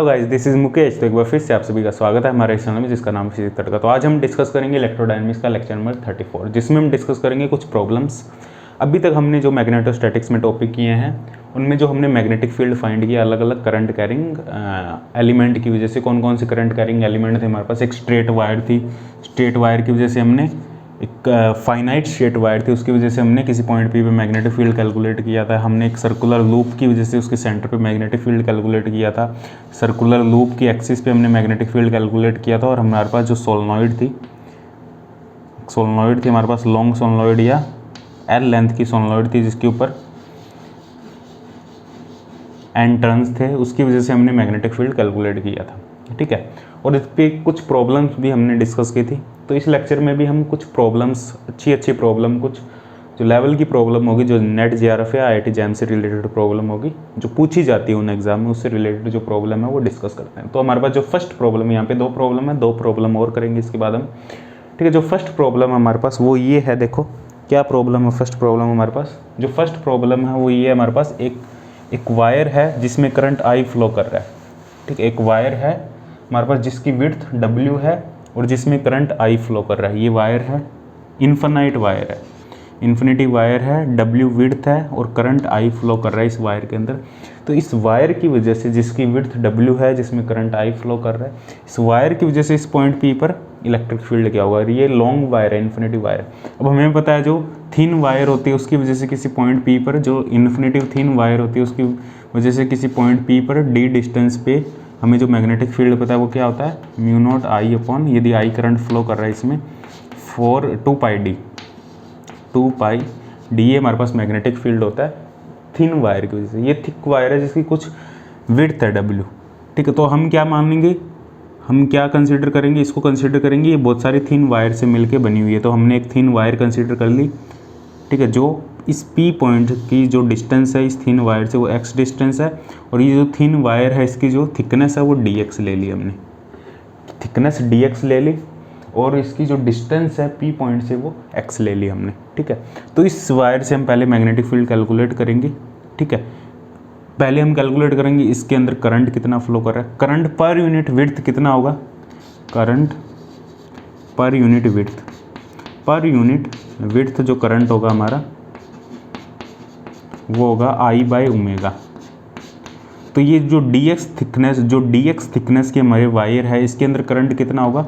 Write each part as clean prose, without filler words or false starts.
Hello guys, this is Mukesh. तो एक बार फिर से आप सभी का स्वागत है हमारे चैनल में जिसका नाम है फिजिक्स तड़का। तो आज हम डिस्कस करेंगे इलेक्ट्रोडायनेमिक्स का लेक्चर नंबर 34, जिसमें हम डिस्कस करेंगे कुछ प्रॉब्लम्स। अभी तक हमने जो मैग्नेटोस्टैटिक्स में टॉपिक किए हैं उनमें जो हमने मैग्नेटिक फील्ड फाइंड किया अलग अलग करंट कैरिंग एलिमेंट की वजह से, कौन कौन से करंट कैरिंग एलिमेंट थे हमारे पास। एक स्ट्रेट वायर थी, स्ट्रेट वायर की वजह से हमने एक फाइनाइट स्ट्रेट वायर थी, उसकी वजह से हमने किसी पॉइंट पी पे मैग्नेटिक फील्ड कैलकुलेट किया था। हमने एक सर्कुलर लूप की वजह से उसके सेंटर पे मैग्नेटिक फील्ड कैलकुलेट किया था। सर्कुलर लूप की एक्सिस पे हमने मैग्नेटिक फील्ड कैलकुलेट किया था। और हमारे पास जो सोलेनॉइड थी हमारे पास लॉन्ग सोलेनॉइड या एल लेंथ की सोलेनॉइड थी जिसके ऊपर एन टर्न्स थे, उसकी वजह से हमने मैग्नेटिक फील्ड कैलकुलेट किया था। ठीक है, और इस पर कुछ प्रॉब्लम्स भी हमने डिस्कस की थी। तो इस लेक्चर में भी हम कुछ प्रॉब्लम्स, अच्छी प्रॉब्लम, कुछ जो लेवल की प्रॉब्लम होगी, जो नेट जेआरएफ या आईआईटी जैम से रिलेटेड प्रॉब्लम होगी, जो पूछी जाती है उन एग्जाम में, उससे रिलेटेड जो प्रॉब्लम है वो डिस्कस करते हैं। तो हमारे पास जो फर्स्ट प्रॉब्लम है, यहाँ पे 2 प्रॉब्लम है, 2 प्रॉब्लम और करेंगे इसके बाद हम। ठीक है, जो फर्स्ट प्रॉब्लम है हमारे पास वो ये है। देखो क्या प्रॉब्लम है। फर्स्ट प्रॉब्लम हमारे पास जो फर्स्ट प्रॉब्लम है वो ये है, हमारे पास एक वायर है जिसमें करंट आई फ्लो कर रहा है। ठीक है, एक वायर है हमारे पास जिसकी विड्थ W है और जिसमें करंट I फ्लो कर रहा है। ये वायर है, इन्फिनाइट वायर है, इन्फिनिटी वायर है, W विड्थ है और करंट I फ्लो कर रहा है इस वायर के अंदर। तो इस वायर की वजह से, जिसकी विड्थ W है, जिसमें करंट I फ्लो कर रहा है, इस वायर की वजह से इस पॉइंट P पर इलेक्ट्रिक फील्ड क्या होगा। ये लॉन्ग वायर है, इन्फिनिटी वायर। अब हमें पता है जो थिन वायर होती है उसकी वजह से किसी पॉइंट P पर, जो इन्फिनिटी थिन वायर होती है उसकी वजह से किसी पॉइंट P पर D डिस्टेंस पे हमें जो मैग्नेटिक फील्ड पता है वो क्या होता है, म्यू नॉट आई अपॉन, यदि आई करंट फ्लो कर रहा है इसमें, 2 पाई डी ये हमारे पास मैग्नेटिक फील्ड होता है थिन वायर की वजह से। ये थिक वायर है जिसकी कुछ विड्थ है W। ठीक है, तो हम क्या मानेंगे, हम क्या कंसीडर करेंगे, इसको कंसीडर करेंगे ये बहुत सारी थिन वायर से मिलके बनी हुई है। तो हमने एक थिन वायर कंसीडर कर ली। ठीक है, जो इस P पॉइंट की जो डिस्टेंस है इस थिन वायर से वो x डिस्टेंस है, और ये जो थिन वायर है इसकी जो थिकनेस है वो dx ले ली हमने, थिकनेस dx ले ली, और इसकी जो डिस्टेंस है P पॉइंट से वो x ले ली हमने। ठीक है, तो इस वायर से हम पहले मैग्नेटिक फील्ड कैलकुलेट करेंगे। ठीक है, पहले हम कैलकुलेट करेंगे इसके अंदर करंट कितना फ्लो कर रहा है, करंट पर यूनिट विड्थ कितना होगा, current per unit width, per unit width जो करंट होगा हमारा वो होगा I बाय ओमेगा। तो ये जो dx थिकनेस की हमारे वायर है इसके अंदर करंट कितना होगा,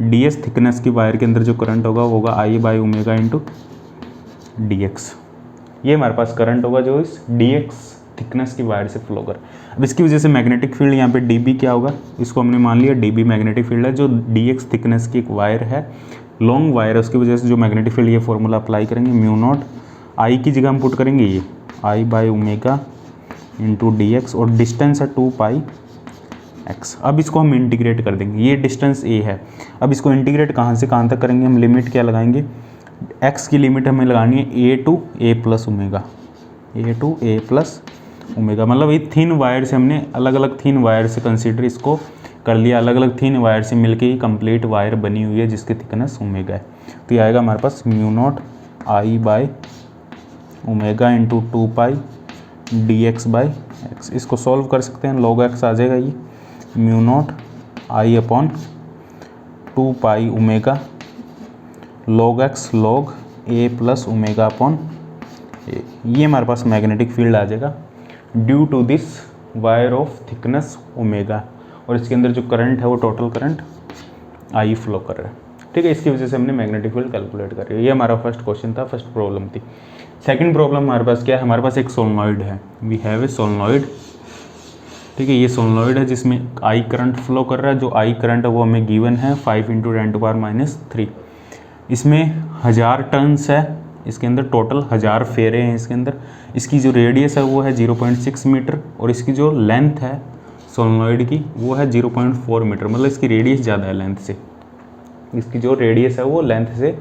ds थिकनेस की वायर के अंदर जो करंट होगा वो होगा I by omega into dx। ये हमारे पास करंट होगा जो इस dx थिकनेस की वायर से फ्लो कर। अब इसकी वजह से मैग्नेटिक फील्ड यहाँ पे dB क्या होगा, इसको हमने मान लिया dB मैग्नेटिक फील्ड है। जो dx थिकनेस की एक वायर है, लॉन्ग वायर है, उसकी वजह से जो मैग्नेटिक फील्ड, ये फॉर्मूला अप्लाई करेंगे, म्यू नॉट I की जगह हम पुट करेंगे ये I by omega into dx, और डिस्टेंस है 2 पाई x। अब इसको हम इंटीग्रेट कर देंगे, ये डिस्टेंस a है। अब इसको इंटीग्रेट कहाँ से कहाँ तक करेंगे, हम लिमिट क्या लगाएंगे, x की लिमिट हमें लगानी है a to a plus omega, a to a plus omega. मतलब ये थिन वायर से हमने अलग अलग थिन वायर से कंसीडर इसको कर लिया, अलग अलग थिन वायर से मिलके ही कंप्लीट वायर बनी हुई है जिसकी थिकनेस ओमेगा है। तो ये आएगा हमारे पास mu naught I by omega into 2 pi dx by x. इसको सॉल्व कर सकते हैं, log x आ जाएगा ये mu naught I upon 2 pi omega log x log a plus omega upon a। ये हमारे पास मैग्नेटिक फील्ड आ जाएगा due to this wire of thickness omega, और इसके अंदर जो करंट है वो टोटल करंट I फ्लो कर रहा है। ठीक है, इसकी वजह से हमने मैग्नेटिक फील्ड कैलकुलेट कर रही है। ये हमारा फर्स्ट क्वेश्चन था, फर्स्ट प्रॉब्लम थी। सेकंड प्रॉब्लम हमारे पास क्या है, हमारे पास एक सोलेनॉइड है, वी हैव ए सोलेनॉइड। ठीक है, ये सोलेनॉइड है जिसमें I करंट फ्लो कर रहा है। जो I करंट है वो हमें गिवन है 5 × 10⁻³ इसमें 1000 टर्न्स है, इसके अंदर टोटल 1000 फेरे हैं इसके अंदर। इसकी जो रेडियस है वो है 0.6 मीटर, और इसकी जो लेंथ है सोलेनॉइड की वो है 0.4 मीटर। मतलब इसकी रेडियस ज़्यादा है लेंथ से, इसकी जो रेडियस है वो लेंथ से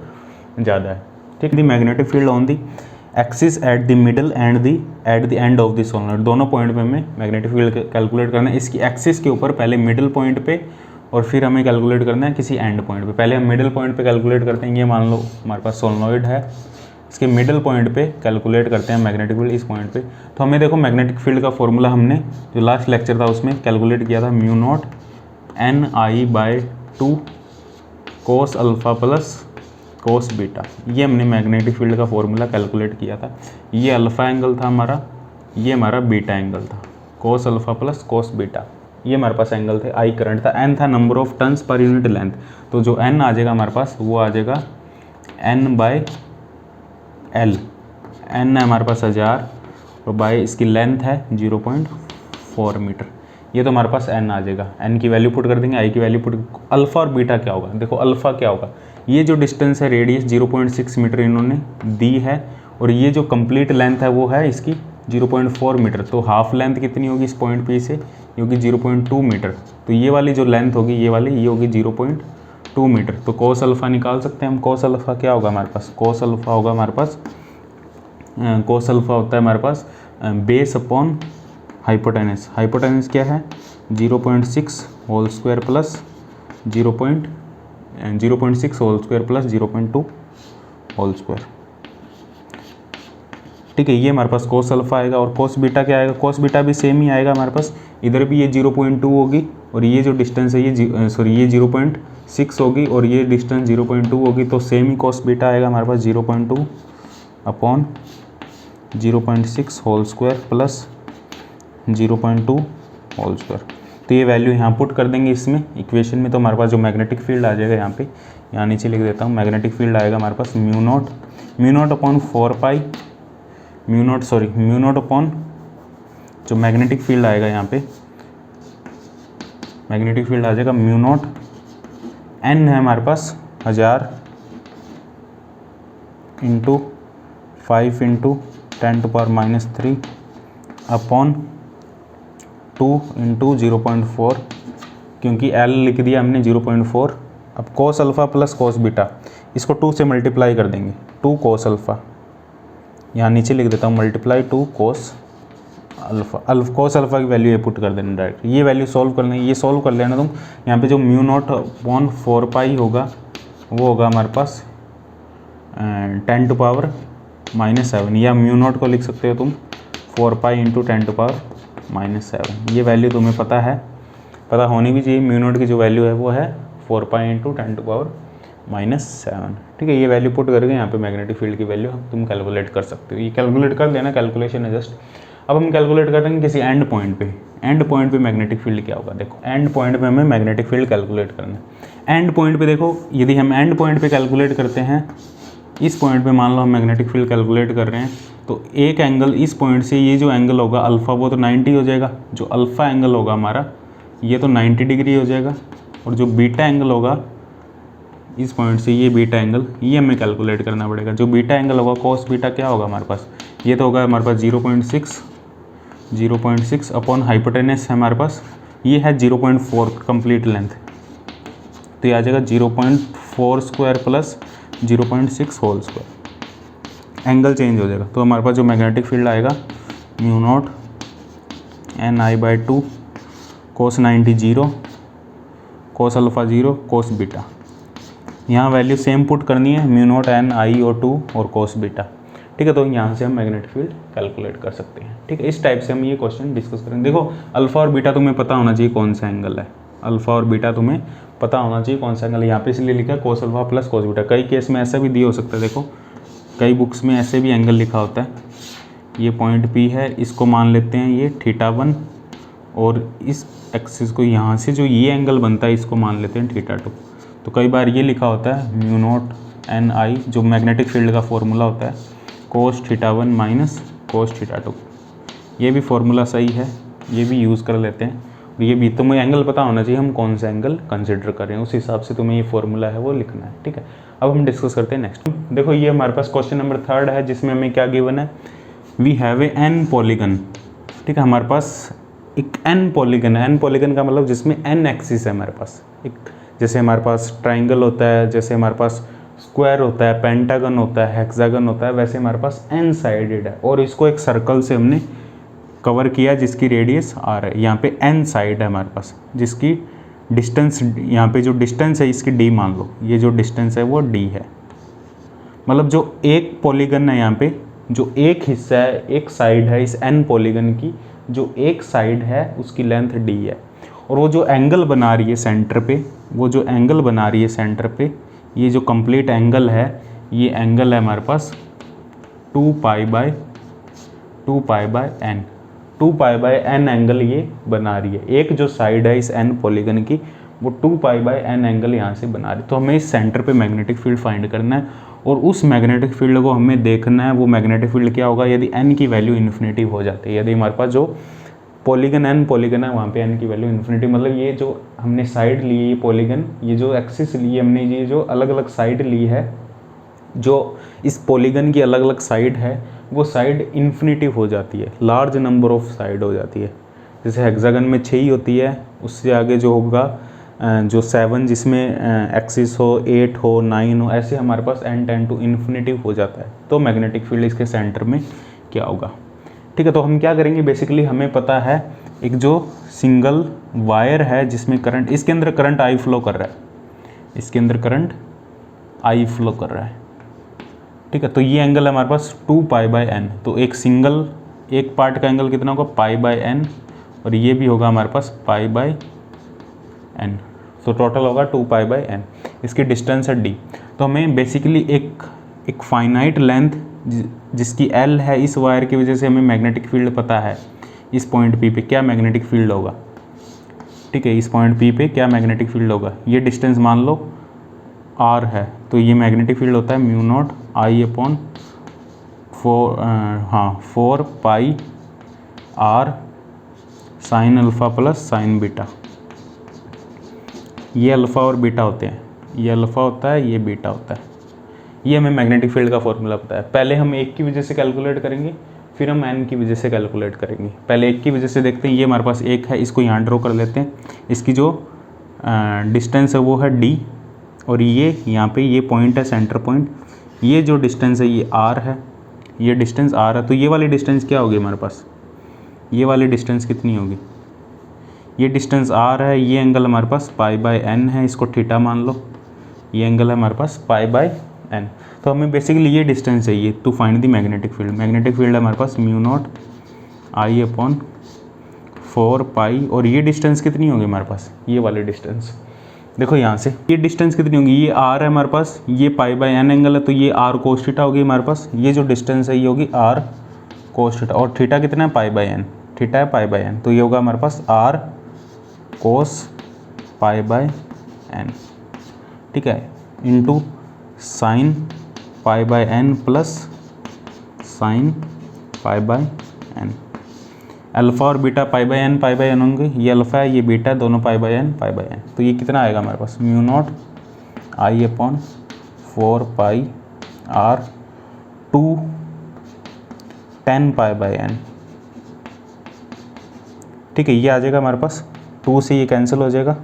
ज़्यादा है। ठीक है, the magnetic field on the axis at the middle and the at the end of the solenoid, दोनों पॉइंट पे हमें मैग्नेटिक फील्ड कैलकुलेट करना है। इसकी एक्सिस के ऊपर पहले मिडल पॉइंट पे, और फिर हमें कैलकुलेट करना है किसी एंड पॉइंट पे। पहले हम मिडल पॉइंट पे कैलकुलेट करते हैं। ये मान लो हमारे पास सोलेनॉइड है, इसके मिडल पॉइंट पे कैलकुलेट करते हैं मैग्नेटिक फील्ड, इस पॉइंट पे। तो हमें देखो मैग्नेटिक फील्ड का फॉर्मूला हमने जो लास्ट लेक्चर था उसमें कैलकुलेट किया था, mu naught Ni/2 cos alpha plus cos beta. ये हमने मैग्नेटिक फील्ड का फॉर्मूला कैलकुलेट किया था। ये अल्फ़ा एंगल था हमारा, ये हमारा बीटा एंगल था, cos alpha plus cos beta. ये हमारे पास एंगल थे, आई करंट था, एन था number of turns per unit length. तो जो एन आ जाएगा हमारे पास वो आ जाएगा N/L। एन है हमारे पास 1000 और बाई इसकी लेंथ है 0.4 मीटर। ये तो हमारे पास एन आ जाएगा, एन की वैल्यू पुट कर देंगे, आई की वैल्यू पुट। अल्फ़ा और बीटा क्या होगा, देखो अल्फ़ा क्या होगा, ये जो डिस्टेंस है रेडियस 0.6 मीटर इन्होंने दी है, और ये जो कंप्लीट लेंथ है वो है इसकी 0.4 मीटर। तो हाफ लेंथ कितनी होगी इस पॉइंट पे से, ये होगी 0.2 मीटर। तो ये वाली जो लेंथ होगी ये वाली, ये होगी 0.2 मीटर। तो कोस अल्फ़ा निकाल सकते हैं हम। कोस अल्फ़ा क्या होगा हमारे पास, कोस अल्फ़ा होगा हमारे पास, कोस अल्फ़ा होता है हमारे पास बेस अपॉन हाइपोटेनस। हाइपोटेनस क्या है, 0.6 whole square plus 0.6 whole square plus 0.2 whole square. ठीक है, ये हमारे पास कोस अल्फ़ा आएगा। और कोस बीटा क्या आएगा, कोस बीटा भी सेम ही आएगा हमारे पास, इधर भी ये 0.2 होगी, और ये जो डिस्टेंस है ये 0.6 होगी, और ये डिस्टेंस 0.2 होगी। तो सेम ही कोस बीटा आएगा हमारे पास 0.2 upon 0.6 whole square plus 0.2 whole square. तो ये वैल्यू यहाँ पुट कर देंगे इसमें इक्वेशन में। तो हमारे पास जो मैग्नेटिक फील्ड आ जाएगा यहाँ पे, यहाँ नीचे लिख देता हूँ, मैग्नेटिक फील्ड आएगा हमारे पास mu not upon 4 pi, mu naught upon जो मैग्नेटिक फील्ड आएगा यहाँ पे, मैग्नेटिक फील्ड आ जाएगा म्यू नॉट, एन है हमारे पास 1000 इंटू 5 इंटू 10⁻³ अपॉन 2 इंटू 0.4, क्योंकि L लिख दिया हमने 0.4। अब cos alpha plus cos beta, इसको 2 से मल्टीप्लाई कर देंगे, 2 कोस अल्फ़ा, यहाँ नीचे लिख देता हूँ multiply 2 cos alpha. Cos alpha की वैल्यू ये पुट कर देना डायरेक्ट। ये वैल्यू सॉल्व कर लेंगे, ये सॉल्व कर लेना तुम। यहाँ पे जो म्यू नॉट अपॉन 4 पाई होगा वो होगा हमारे पास 10⁻⁻⁷, या म्यू नॉट को लिख सकते हो तुम 4 पाई इंटू 10⁻⁷। ये वैल्यू तुम्हें पता है, पता होनी भी चाहिए। म्यू नॉट की जो वैल्यू है वो है 4 पाई इंटू 10⁻⁷। ठीक है, ये वैल्यू पुट करके यहाँ पे मैग्नेटिक फील्ड की वैल्यू तुम कैलकुलेट कर सकते हो। ये कैलकुलेट कर लेना, कैलकुलेशन है जस्ट। अब हम कैलकुलेट करेंगे किसी एंड पॉइंट पे। एंड पॉइंट पे मैग्नेटिक फील्ड क्या होगा, देखो एंड पॉइंट पे हमें मैग्नेटिक फील्ड कैलकुलेट करना है। एंड पॉइंट पे देखो, यदि हम एंड पॉइंट पे कैलकुलेट करते हैं, इस पॉइंट पे मान लो हम मैग्नेटिक फील्ड कैलकुलेट कर रहे हैं, तो एक एंगल इस पॉइंट से, ये जो एंगल होगा अल्फ़ा वो तो 90 हो जाएगा। जो अल्फ़ा एंगल होगा हमारा ये तो 90 डिग्री हो जाएगा, और जो बीटा एंगल होगा इस पॉइंट से, ये बीटा एंगल, ये हमें कैलकुलेट करना पड़ेगा। जो बीटा एंगल होगा कोस बीटा क्या होगा हमारे पास, ये तो होगा हमारे पास 0.6 अपॉन हाइपोटेनस है हमारे पास, ये है 0.4 कंप्लीट लेंथ। तो ये आ जाएगा 0.4 square plus 0.6 whole square. Angle change हो जाएगा। तो हमारे पास जो मैग्नेटिक फील्ड आएगा mu naught Ni/2 cos 90 0, cos alpha 0, cos beta. यहाँ वैल्यू सेम पुट करनी है, म्यू नॉट Ni/2 और कोस बीटा। ठीक है, तो यहाँ से हम मैग्नेटिक फील्ड कैलकुलेट कर सकते हैं। ठीक है, इस टाइप से हम ये क्वेश्चन डिस्कस करेंगे। देखो अल्फ़ा और बीटा तुम्हें पता होना चाहिए कौन सा एंगल है, अल्फ़ा और बीटा तुम्हें पता होना चाहिए कौन सा एंगल है। यहाँ पे इसलिए लिखा है cos alpha plus cos beta. कई केस में ऐसा भी दिया हो सकता है, देखो कई बुक्स में ऐसे भी एंगल लिखा होता है। ये पॉइंट P है, इसको मान लेते हैं ये θ1, और इस एक्सिस को यहाँ से जो ये एंगल बनता है इसको मान लेते हैं θ2। तो कई बार ये लिखा होता है म्यू नॉट Ni, जो मैग्नेटिक फील्ड का फॉर्मूला होता है, कोस θ1 माइनस कोस θ2। ये भी फॉर्मूला सही है, ये भी यूज़ कर लेते हैं। और ये भी तुम्हें एंगल पता होना चाहिए हम कौन सा एंगल कंसिडर कर रहे हैं, उस हिसाब से तुम्हें ये फॉर्मूला है वो लिखना है। ठीक है, अब हम डिस्कस करते हैं नेक्स्ट। देखो ये हमारे पास क्वेश्चन नंबर 3 है, जिसमें हमें क्या गिवन है, we have a n polygon. ठीक है, हमारे पास एक एन पॉलीगन है। एन पॉलीगन का मतलब जिसमें एन एक्सिस है हमारे पास। एक जैसे हमारे पास ट्राइंगल होता है, जैसे हमारे पास स्क्वायर होता है, पेंटागन होता है, हेक्सागन होता है, वैसे हमारे पास एन साइडेड है। और इसको एक सर्कल से हमने कवर किया जिसकी रेडियस आर है। यहाँ पे एन साइड है हमारे पास, जिसकी डिस्टेंस, यहाँ पे जो डिस्टेंस है इसकी डी मान लो, ये जो डिस्टेंस है वो डी है। मतलब जो एक पॉलीगन है यहाँ पे, जो एक हिस्सा है, एक साइड है इस n पॉलीगन की, जो एक साइड है उसकी लेंथ d है, और वो जो एंगल बना रही है सेंटर पे, वो जो एंगल बना रही है सेंटर पे, ये जो कंप्लीट एंगल है, ये एंगल है हमारे पास 2 पाई by n। 2 pi by n angle ये बना रही है। एक जो साइड है इस n पॉलीगन की, वो 2 पाई बाय n एंगल यहाँ से बना रही है। तो हमें इस सेंटर पे मैग्नेटिक फील्ड फाइंड करना है, और उस मैग्नेटिक फील्ड को हमें देखना है। वो मैग्नेटिक फील्ड क्या होगा यदि n की वैल्यू इन्फिनिटी हो जाती है। यदि हमारे पास जो पॉलीगन है वहाँ पे n की वैल्यू इन्फिनिटी, मतलब ये जो हमने साइड ली है, ये पॉलीगन, ये जो एक्सिस ली है हमने, ये जो अलग अलग साइड ली है, जो इस पॉलीगन की अलग अलग साइड है, वो साइड इन्फिनिटी हो जाती है, लार्ज नंबर ऑफ साइड हो जाती है। जैसे हेक्सागन में 6 ही होती है, उससे आगे जो होगा जो 7 जिसमें एक्सिस हो, 8 हो, 9 हो, ऐसे हमारे पास n टेंड टू इन्फिनिटी हो जाता है। तो मैग्नेटिक फील्ड इसके सेंटर में क्या होगा, ठीक है। तो हम क्या करेंगे, बेसिकली हमें पता है एक जो सिंगल वायर है जिसमें करंट, इसके अंदर करंट I फ्लो कर रहा है, इसके अंदर करंट I फ्लो कर रहा है, ठीक है। तो ये एंगल है हमारे पास 2 पाई बाय n। तो एक पार्ट का एंगल कितना होगा, पाई बाय n, और ये भी होगा हमारे पास पाई बाय n। तो टोटल होगा 2 पाई बाय n। इसकी डिस्टेंस है d। तो हमें बेसिकली एक फाइनाइट लेंथ जिसकी l है, इस वायर की वजह से हमें मैग्नेटिक फील्ड पता है। इस पॉइंट P पे क्या मैग्नेटिक फील्ड होगा, ठीक है, इस पॉइंट P पे क्या मैग्नेटिक फील्ड होगा, ये डिस्टेंस मान लो r है, तो ये मैग्नेटिक फील्ड होता है mu naught I upon 4 pi r sine alpha plus sign beta. ये अल्फ़ा और बीटा होते हैं, ये अल्फ़ा होता है, ये बीटा होता है। ये हमें मैग्नेटिक फील्ड का फॉर्मूला पता है। पहले हम एक की वजह से कैलकुलेट करेंगे, फिर हम n की वजह से कैलकुलेट करेंगे। पहले एक की वजह से देखते हैं, ये हमारे पास एक है, इसको यहाँ ड्रॉ कर लेते हैं। इसकी जो डिस्टेंस है वो है d, और ये यहाँ पे ये पॉइंट है सेंटर पॉइंट, ये जो डिस्टेंस है ये r है, ये डिस्टेंस r है। तो ये वाली डिस्टेंस क्या होगी हमारे पास, ये वाली डिस्टेंस कितनी होगी, ये डिस्टेंस r है, ये एंगल हमारे पास पाई बाय n है, इसको थीटा मान लो, ये एंगल है हमारे पास पाई बाय n। तो हमें बेसिकली ये डिस्टेंस चाहिए to find the magnetic field. Magnetic field है हमारे पास mu naught I upon 4 pi, और ये डिस्टेंस कितनी होगी हमारे पास, ये वाली डिस्टेंस देखो यहाँ से, ये डिस्टेंस कितनी होगी, ये r है हमारे पास, ये पाई बाय n एंगल है, तो ये r कोस थीटा होगी हमारे पास। ये जो डिस्टेंस है ये होगी r कोस थीटा, और थीटा कितना है, पाई बाय n, थीटा है पाई बाय n, तो ये होगा हमारे पास r cos pi by n, ठीक है, into sine pi by n plus sine pi by n। Alpha और बीटा पाई बाय n होंगे, ये अल्फ़ा है, ये बीटा है, दोनों पाई बाय n। तो ये कितना आएगा हमारे पास, mu naught I upon 4 pi r two 10 pi by n, ठीक है। ये आ जाएगा हमारे पास, 2 से ये कैंसिल हो जाएगा,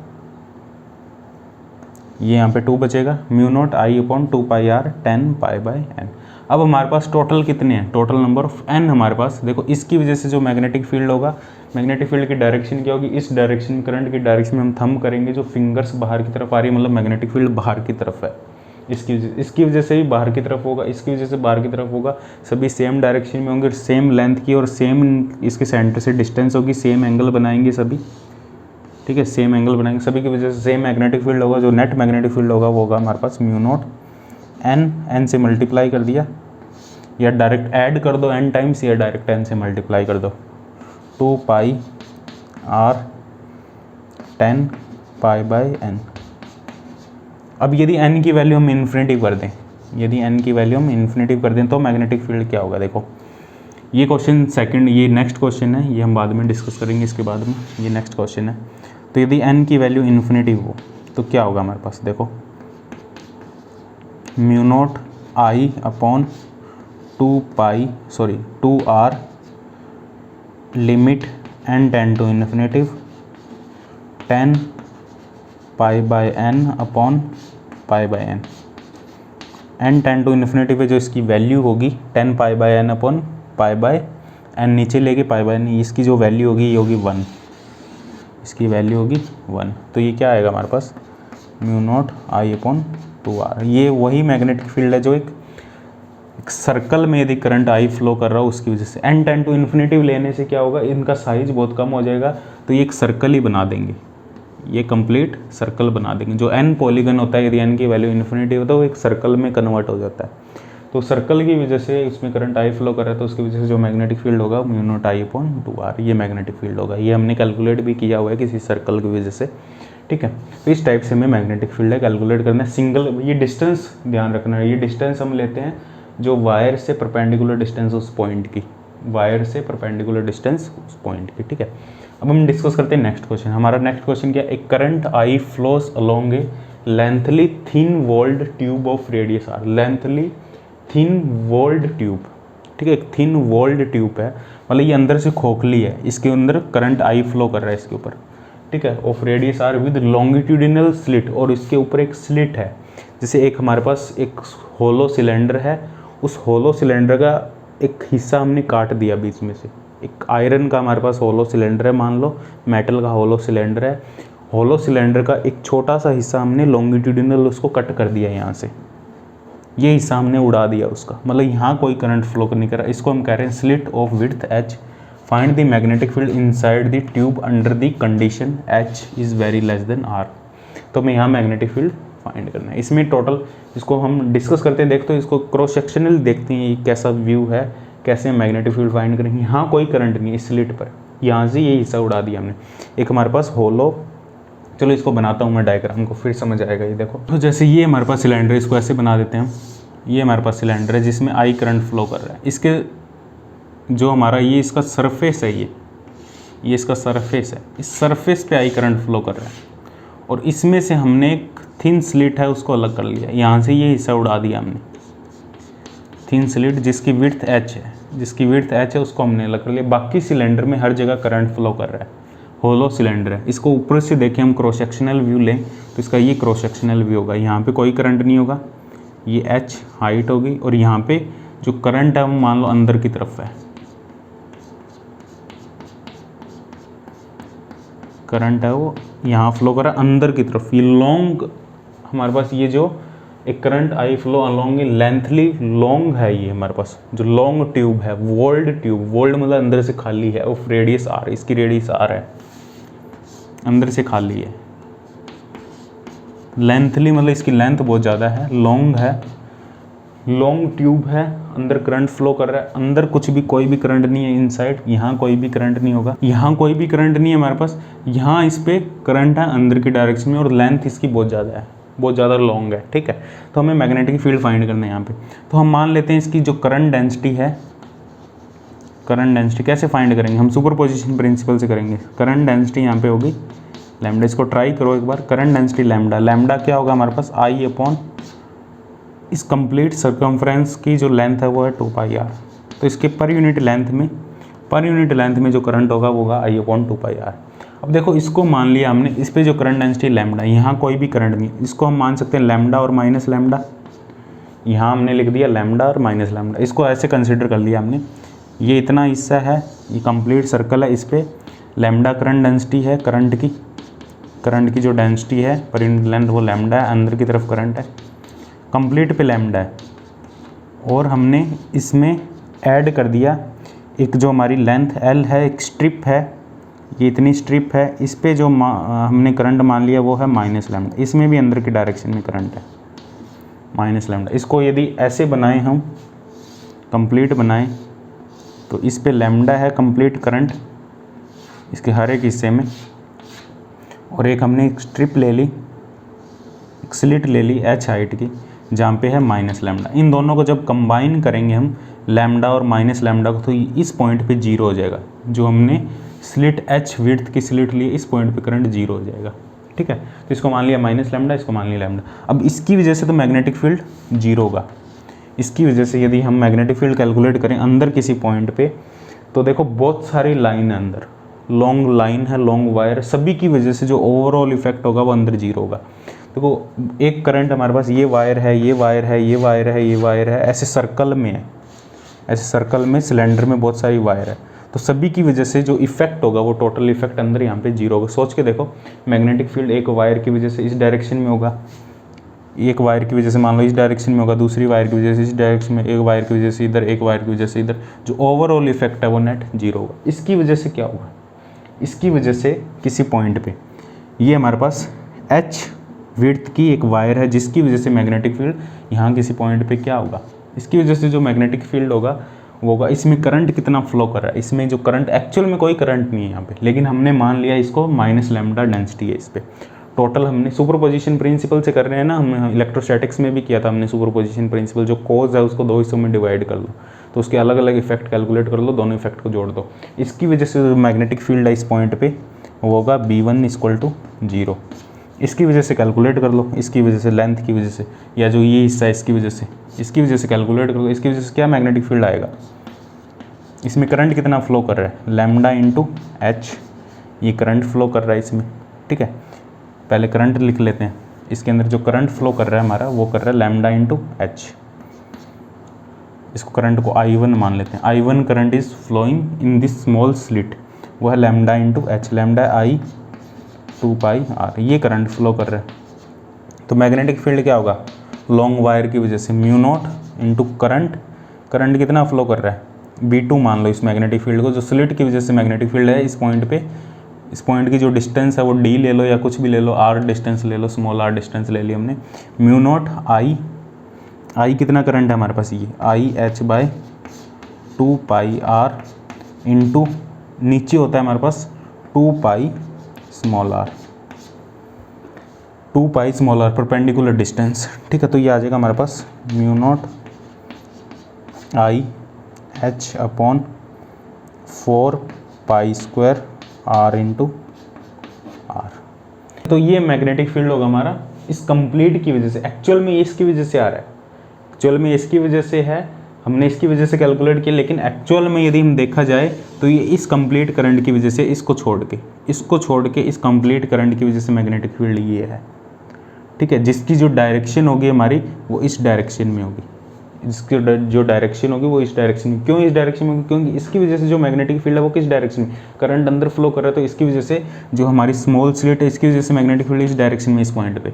ये यहाँ पे 2 बचेगा, mu naught I upon 2 pi r 10 pi by n। अब हमारे पास टोटल कितने हैं, टोटल नंबर ऑफ n हमारे पास। देखो इसकी वजह से जो मैग्नेटिक फील्ड होगा, मैग्नेटिक फील्ड की डायरेक्शन क्या होगी, इस डायरेक्शन में, करंट की डायरेक्शन में हम थंब करेंगे, जो फिंगर्स बाहर की तरफ आ रही है, मतलब मैग्नेटिक फील्ड बाहर की तरफ है। इसकी वजह से भी बाहर की तरफ होगा, इसकी वजह से बाहर की तरफ होगा, सभी सेम डायरेक्शन में होंगे, सेम लेंथ की, और सेम इसके सेंटर से डिस्टेंस होगी, सेम एंगल बनाएंगे सभी, ठीक है, सेम एंगल बनाएंगे सभी की वजह से सेम मैग्नेटिक फील्ड होगा। जो नेट मैग्नेटिक फील्ड होगा वो होगा हमारे पास म्यू नॉट n से मल्टीप्लाई कर दिया, या डायरेक्ट ऐड कर दो n टाइम्स, या डायरेक्ट n से मल्टीप्लाई कर दो, 2 पाई r 10 पाई बाय n। अब यदि n की वैल्यू हम इन्फिनिटी कर दें, यदि n की वैल्यू हम इन्फिनिटी कर दें, तो मैग्नेटिक फील्ड क्या होगा। देखो ये क्वेश्चन सेकंड, ये नेक्स्ट क्वेश्चन है, ये हम बाद में डिस्कस करेंगे इसके बाद में, ये नेक्स्ट क्वेश्चन है। तो यदि n की वैल्यू इन्फिनिटी हो तो क्या होगा हमारे पास, देखो mu naught I upon 2r limit n tend to infinity 10 pi by n upon pi by n। n tend to infinity पे जो इसकी वैल्यू होगी 10 pi by n upon pi by n, नीचे लेके पाई बाय n, इसकी जो value होगी ये होगी 1, इसकी वैल्यू होगी 1। तो ये क्या आएगा हमारे पास, mu naught I upon 2r। ये वही मैग्नेटिक फील्ड है जो एक एक सर्कल में यदि करंट आई फ्लो कर रहा हो उसकी वजह से, n टेंड टू इन्फिनिटी लेने से क्या होगा, इनका साइज बहुत कम हो जाएगा, तो ये एक सर्कल ही बना देंगे, ये कंप्लीट सर्कल बना देंगे। जो n पॉलीगन होता है, यदि n की वैल्यू इन्फिनिटी होता है, वो एक सर्कल में कन्वर्ट हो जाता है। तो सर्कल की वजह से इसमें करंट आई फ्लो कर रहा है, तो उसकी वजह से जो मैग्नेटिक फील्ड होगा mu not I upon 2r, ये मैग्नेटिक फील्ड होगा। ये हमने कैलकुलेट भी किया हुआ है किसी सर्कल की वजह से, ठीक है। तो इस टाइप से हमें मैग्नेटिक फील्ड है कैलकुलेट करना है। सिंगल ये डिस्टेंस ध्यान रखना है, ये डिस्टेंस हम लेते हैं जो वायर से परपेंडिकुलर डिस्टेंस उस पॉइंट की, वायर से परपेंडिकुलर डिस्टेंस उस पॉइंट की, ठीक है। अब हम डिस्कस करते हैं नेक्स्ट क्वेश्चन। हमारा नेक्स्ट क्वेश्चन क्या है, एक current I flows along a lengthy thin walled tube of radius R, lengthy thin walled tube, ठीक है। एक थिन वॉल्ड ट्यूब है, मतलब ये अंदर से खोखली है, इसके अंदर करंट आई फ्लो कर रहा है इसके ऊपर, ठीक है, of radius r with longitudinal slit, और इसके ऊपर एक स्लिट है। जैसे एक हमारे पास एक होलो सिलेंडर है, उस होलो सिलेंडर का एक हिस्सा हमने काट दिया बीच में से, एक आयरन का हमारे पास होलो सिलेंडर है, मान लो मेटल का होलो सिलेंडर है, होलो सिलेंडर का एक छोटा सा हिस्सा हमने लॉन्गिट्यूडिनल उसको कट कर दिया यहाँ से, ये हिस्सा हमने उड़ा दिया उसका, मतलब यहाँ कोई करंट फ्लो नहीं कर रहा, इसको हम कह रहे हैं slit of width h, find the magnetic field inside the tube under the condition h is very less than r। तो हमें यहाँ मैग्नेटिक फील्ड फाइंड करना है। इसमें टोटल इसको हम डिस्कस करते हैं, देखते हो इसको क्रॉस सेक्शनल देखते हैं, ये कैसा व्यू है, कैसे हम मैग्नेटिक फील्ड फाइंड करेंगे। यहाँ कोई करंट नहीं है इस स्लिट पर, यहाँ से ये हिस्सा उड़ा दिया हमने। एक हमारे पास होलो, चलो इसको बनाता हूँ मैं डायग्राम को, फिर समझ आएगा। ये देखो, तो जैसे ये हमारे पास सिलेंडर, इसको ऐसे बना देते हैं हम, ये हमारे पास सिलेंडर है जिसमें आई करंट फ्लो कर रहा है, इसके जो हमारा ये इसका सरफेस है, ये इसका सरफेस है, इस सरफेस पे आई करंट फ्लो कर रहा है, और इसमें से हमने एक थिन स्लिट है उसको अलग कर लिया, यहाँ से ये हिस्सा उड़ा दिया हमने, थिन स्लिट जिसकी विड्थ h है, जिसकी विड्थ h है उसको हमने अलग कर लिया। बाकी सिलेंडर में हर जगह करंट फ्लो कर रहा है, होलो सिलेंडर है। इसको ऊपर से देखें हम, क्रॉस सेक्शनल व्यू लें तो इसका ये क्रॉस सेक्शनल व्यू होगा, यहाँ पे कोई करंट नहीं होगा, ये h हाइट होगी, और यहाँ पे जो करंट है वो मान लो अंदर की तरफ है, करंट है वो यहाँ फ्लो कर रहा है अंदर की तरफ। ये लॉन्ग हमारे पास ये जो एक current I flow along lengthy long है, ये हमारे पास जो लॉन्ग ट्यूब है, वोल्ड ट्यूब, वोल्ड मतलब अंदर से खाली है, ऑफ रेडियस आर, इसकी रेडियस आर है, अंदर से खाली है। लेंथली मतलब इसकी लेंथ बहुत ज़्यादा है, लॉन्ग है, लॉन्ग ट्यूब है, अंदर करंट फ्लो कर रहा है, अंदर कुछ भी कोई भी करंट नहीं है इनसाइड, यहाँ कोई भी करंट नहीं होगा, यहाँ कोई भी करंट नहीं है हमारे पास, यहाँ इस पर करंट है अंदर की डायरेक्शन में, और लेंथ इसकी बहुत ज़्यादा है, बहुत ज़्यादा लॉन्ग है, ठीक है। तो हमें मैग्नेटिक फील्ड फाइंड करना है यहाँ पे। तो हम मान लेते हैं इसकी जो करंट डेंसिटी है, करंट डेंसिटी कैसे फाइंड करेंगे हम, सुपरपोजिशन प्रिंसिपल से करेंगे। करंट डेंसिटी यहाँ पे होगी लैम्डा, इसको ट्राई करो एक बार, करंट डेंसिटी लैम्डा, लैम्डा क्या होगा हमारे पास, आई अपॉन इस कंप्लीट सर्कमफ्रेंस की जो लेंथ है वो है 2πr, तो इसके पर यूनिट लेंथ में जो करंट होगा वो होगा आई अपॉन 2πr। अब देखो इसको मान लिया हमने, इस पे जो करंट डेंसिटी लैम्डा, यहाँ कोई भी करंट नहीं, इसको हम मान सकते हैं लैम्डा और माइनस लैम्डा, यहाँ हमने लिख दिया लैम्डा और माइनस लैम्डा, इसको ऐसे कंसिडर कर लिया हमने। ये इतना हिस्सा है, ये कंप्लीट सर्कल है, इस पर लैम्डा करंट डेंसिटी है, करंट की जो डेंसिटी है पर यूनिट लेंथ वो लैम्डा है, अंदर की तरफ करंट है, कंप्लीट पे लैम्डा है, और हमने इसमें ऐड कर दिया एक जो हमारी लेंथ L है, एक स्ट्रिप है, ये इतनी स्ट्रिप है, इस पे जो हमने करंट मान लिया वो है माइनस लैम्डा, इसमें भी अंदर की डायरेक्शन में करंट है माइनस लैम्डा। इसको यदि ऐसे बनाएं हम, कंप्लीट बनाएं, तो इस पे लैम्डा है कंप्लीट करंट इसके हर एक हिस्से में, और एक हमने एक स्ट्रिप ले ली, एक स्लिट ले ली h हाइट की, जहाँ पे है माइनस लैम्डा। इन दोनों को जब कंबाइन करेंगे हम, लैम्डा और माइनस लैम्डा को, तो इस पॉइंट पे जीरो हो जाएगा, जो हमने स्लिट h विड्थ की स्लिट ली, इस पॉइंट पे करंट जीरो हो जाएगा, ठीक है। तो इसको मान लिया माइनस लैम्डा, इसको मान लिया लैम्डा। अब इसकी वजह से तो मैग्नेटिक फील्ड जीरो होगा, इसकी वजह से यदि हम मैग्नेटिक फील्ड कैलकुलेट करें अंदर किसी पॉइंट पे, तो देखो बहुत सारी लाइन है अंदर, लॉन्ग लाइन है, लॉन्ग वायर, सभी की वजह से जो ओवरऑल इफेक्ट होगा वो अंदर जीरो होगा। देखो एक करंट हमारे पास ये वायर है, ये वायर है, ये वायर है, ये वायर है, ऐसे सर्कल में है, ऐसे सर्कल में सिलेंडर में बहुत सारी वायर है, तो सभी की वजह से जो इफेक्ट होगा वो टोटल इफेक्ट अंदर यहाँ पे जीरो होगा। सोच के देखो, मैग्नेटिक फील्ड एक वायर की वजह से इस डायरेक्शन में होगा, एक वायर की वजह से मान लो इस डायरेक्शन में होगा, दूसरी वायर की वजह से इस डायरेक्शन में, एक वायर की वजह से इधर, एक वायर की वजह से इधर, जो ओवरऑल इफेक्ट है वो नेट जीरो होगा। इसकी वजह से क्या होगा, इसकी वजह से किसी पॉइंट पे ये हमारे पास h विड्थ की एक वायर है जिसकी वजह से मैग्नेटिक फील्ड यहाँ किसी पॉइंट पे क्या होगा, इसकी वजह से जो मैग्नेटिक फील्ड होगा वो होगा, इसमें करंट कितना फ्लो कर रहा है, इसमें जो करंट एक्चुअल में कोई करंट नहीं है यहाँ पे, लेकिन हमने मान लिया इसको माइनस लैम्डा डेंसिटी है इस पर। टोटल हमने सुपरपोजिशन प्रिंसिपल से कर रहे हैं ना, हम इलेक्ट्रोस्टैटिक्स में भी किया था हमने सुपरपोजिशन प्रिंसिपल, जो कोज है उसको दो हिस्सों में डिवाइड कर लो तो उसके अलग अलग इफेक्ट कैलकुलेट कर लो, दोनों इफेक्ट को जोड़ दो। इसकी वजह से जो मैग्नेटिक फील्ड है इस पॉइंट पे वो होगा B1 = 0। इसकी वजह से कैलकुलेट कर लो, इसकी वजह से लेंथ की वजह से, या जो ये हिस्सा है इसकी वजह से कैलकुलेट कर लो। इसकी वजह से क्या मैग्नेटिक फील्ड आएगा, इसमें करंट कितना फ्लो कर रहा है, लैम्डा इंटू एच, ये करंट फ्लो कर रहा है इसमें, ठीक है। पहले करंट लिख लेते हैं, इसके अंदर जो करंट फ्लो कर रहा है हमारा वो कर रहा है लैम्डा इंटू एच, इसको करंट को I1 मान लेते हैं। I1 current is flowing in this small slit, वो है lambda into h, lambda I 2πr, ये करंट फ्लो कर रहा है। तो मैग्नेटिक फील्ड क्या होगा, लॉन्ग वायर की वजह से μ0 इंटू करंट, करंट कितना फ्लो कर रहा है B2 मान लो इस मैग्नेटिक फील्ड को, जो स्लिट की वजह से मैग्नेटिक फील्ड है इस पॉइंट पे, इस पॉइंट की जो डिस्टेंस है वो d ले लो या कुछ भी ले लो, r डिस्टेंस ले लो, स्मॉल r डिस्टेंस ले ली हमने, μ0 I कितना करंट है हमारे पास, ये IH/2πr इंटू नीचे होता है हमारे पास 2π small r, 2π small r perpendicular distance, ठीक है। तो ये आ जाएगा हमारे पास μ0 IH/4π² r इंटू r। तो ये मैग्नेटिक फील्ड होगा हमारा इस कंप्लीट की वजह से, एक्चुअल में इसकी वजह से आ रहा है, एक्चुअल में इसकी वजह से है, हमने इसकी वजह से कैलकुलेट किया, लेकिन एक्चुअल में यदि हम देखा जाए तो ये इस कंप्लीट करंट की वजह से, इसको छोड़ के इस कंप्लीट करंट की वजह से मैग्नेटिक फील्ड ये है, ठीक है। जिसकी जो डायरेक्शन होगी हमारी वो इस डायरेक्शन में होगी, जिसकी जो डायरेक्शन होगी वो इस डायरेक्शन में, क्यों इस डायरेक्शन में, क्योंकि इसकी वजह से जो मैग्नेटिक फील्ड है वो किस डायरेक्शन में, करंट अंदर फ्लो कर रहा है, तो इसकी वजह से जो हमारी स्मॉल स्लिट है इसकी वजह से मैग्नेटिक फील्ड इस डायरेक्शन में, इस पॉइंट पे,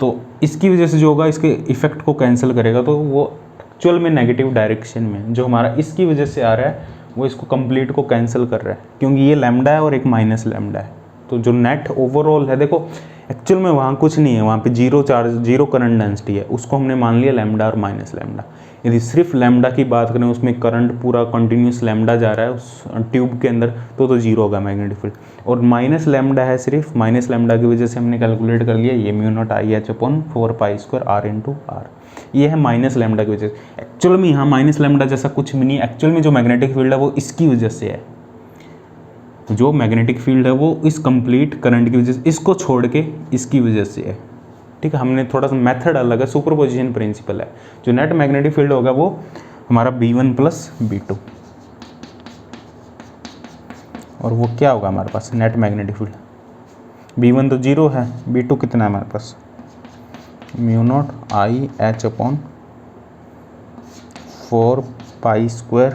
तो इसकी वजह से जो होगा इसके इफेक्ट को कैंसिल करेगा, तो वो एक्चुअल में नेगेटिव डायरेक्शन में जो हमारा इसकी वजह से आ रहा है वो इसको कंप्लीट को कैंसिल कर रहा है, क्योंकि ये लैम्डा है और एक माइनस लैम्डा है। तो जो नेट ओवरऑल है, देखो एक्चुअल में वहाँ कुछ नहीं है, वहाँ पे zero charge, zero current density है, उसको हमने मान लिया लैम्डा और माइनस लैम्डा। यदि सिर्फ लैम्डा की बात करें, उसमें करंट पूरा कंटिन्यूस लैम्डा जा रहा है उस ट्यूब के अंदर, तो जीरो होगा मैग्नेटिक फील्ड। और माइनस लैम्डा है, सिर्फ माइनस लैम्डा की वजह से हमने कैलकुलेट कर लिया ये μ0 IH/4π² r इंटू r, ये है माइनस लैम्डा की वजह से। एक्चुअल में यहाँ माइनस लैम्डा जैसा कुछ भी नहीं है, एक्चुअल में जो मैग्नेटिक फील्ड है वो इसकी वजह से है, जो मैग्नेटिक फील्ड है वो इस कंप्लीट करंट की वजह से, इसको छोड़ के इसकी वजह से है, ठीक है। हमने थोड़ा सा मेथड अलग है, सुपरपोजिशन प्रिंसिपल है। जो नेट मैग्नेटिक फील्ड होगा वो हमारा B1 + B2, और वो क्या होगा हमारे पास नेट मैग्नेटिक फील्ड, B1 तो 0 है, B2 कितना है हमारे पास μ0 IH/4π²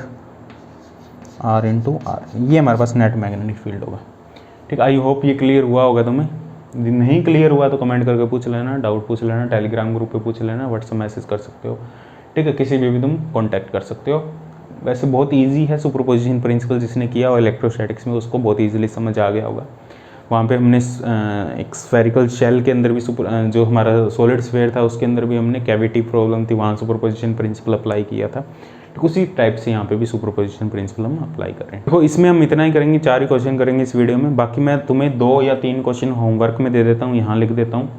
r इंटू r, ये हमारे पास नेट मैग्नेटिक फील्ड होगा, ठीक। आई होप ये क्लियर हुआ होगा तुम्हें, यदि नहीं क्लियर हुआ तो कमेंट करके पूछ लेना, डाउट पूछ लेना, टेलीग्राम ग्रुप पे पूछ लेना, व्हाट्सएप मैसेज कर सकते हो, ठीक है। किसी भी तुम कांटेक्ट कर सकते हो। वैसे बहुत इजी है, सुपरपोजिशन प्रिंसिपल जिसने किया और इलेक्ट्रोस्टैटिक्स में उसको बहुत इजीली समझ आ गया होगा। वहाँ पे हमने एक स्फेरिकल शेल के अंदर भी जो हमारा सॉलिड स्फीयर था उसके अंदर भी हमने कैविटी प्रॉब्लम थी, वहाँ सुपरपोजिशन प्रिंसिपल अप्लाई किया था, तो उसी टाइप से यहाँ पे भी सुपरपोजिशन प्रिंसिपल हम अप्लाई कर रहे हैं। देखो इसमें हम इतना ही करेंगे, 4 ही क्वेश्चन करेंगे इस वीडियो में, बाकी मैं तुम्हें 2 या 3 क्वेश्चन होमवर्क में दे देता हूँ, यहाँ लिख देता हूँ,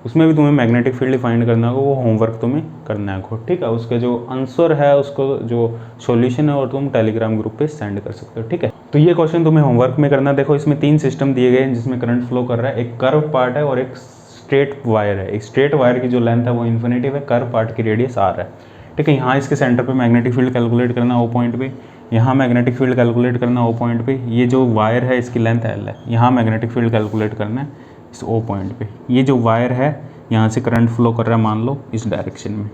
उसमें भी तुम्हें मैग्नेटिक फील्ड फाइंड करना होगा, वो होमवर्क तुम्हें करना है खुद, ठीक है। उसके जो आंसर है, उसको जो सॉल्यूशन है और तुम टेलीग्राम ग्रुप पे सेंड कर सकते हो, ठीक है। तो ये क्वेश्चन तुम्हें होमवर्क में करना है। देखो इसमें 3 सिस्टम दिए गए हैं जिसमें करंट फ्लो कर रहा है, एक कर्व पार्ट है और एक स्ट्रेट वायर है। एक स्ट्रेट वायर की जो लेंथ है वो इन्फिनिटी है, कर्व पार्ट की रेडियस r है, ठीक है। यहाँ इसके सेंटर पे मैग्नेटिक फील्ड कैलकुलेट करना O पॉइंट पे, यहाँ मैग्नेटिक फील्ड कैलकुलेट करना O पॉइंट पे, ये जो वायर है इसकी लेंथ L है, यहाँ मैग्नेटिक फील्ड कैलकुलेट करना है इस O पॉइंट पे। ये जो वायर है यहाँ से करंट फ्लो कर रहा है, मान लो इस डायरेक्शन में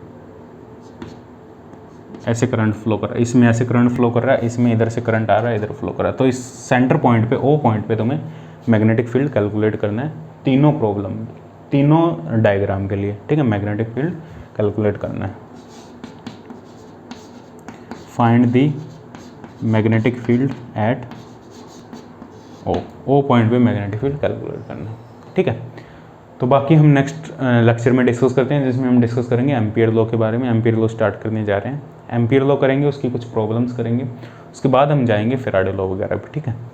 ऐसे करंट फ्लो कर रहा है, इसमें ऐसे करंट फ्लो कर रहा है, इसमें इधर से करंट आ रहा है, इधर फ्लो कर रहा है। तो इस सेंटर पॉइंट पे O पॉइंट पे तुम्हें मैग्नेटिक फील्ड कैलकुलेट करना है तीनों प्रॉब्लम में। तीनों डायग्राम के लिए, ठीक है, मैग्नेटिक फील्ड कैलकुलेट करना है। Find the magnetic field at O point पे मैग्नेटिक फील्ड कैलकुलेट करना है, ठीक है। तो बाकी हम नेक्स्ट लेक्चर में डिस्कस करते हैं, जिसमें हम डिस्कस करेंगे एम्पियर लॉ के बारे में। एम्पियर लॉ स्टार्ट करने जा रहे हैं, एम्पियर लॉ करेंगे, उसकी कुछ प्रॉब्लम्स करेंगे, उसके बाद हम जाएंगे फैराडे लॉ वगैरह पे, ठीक है।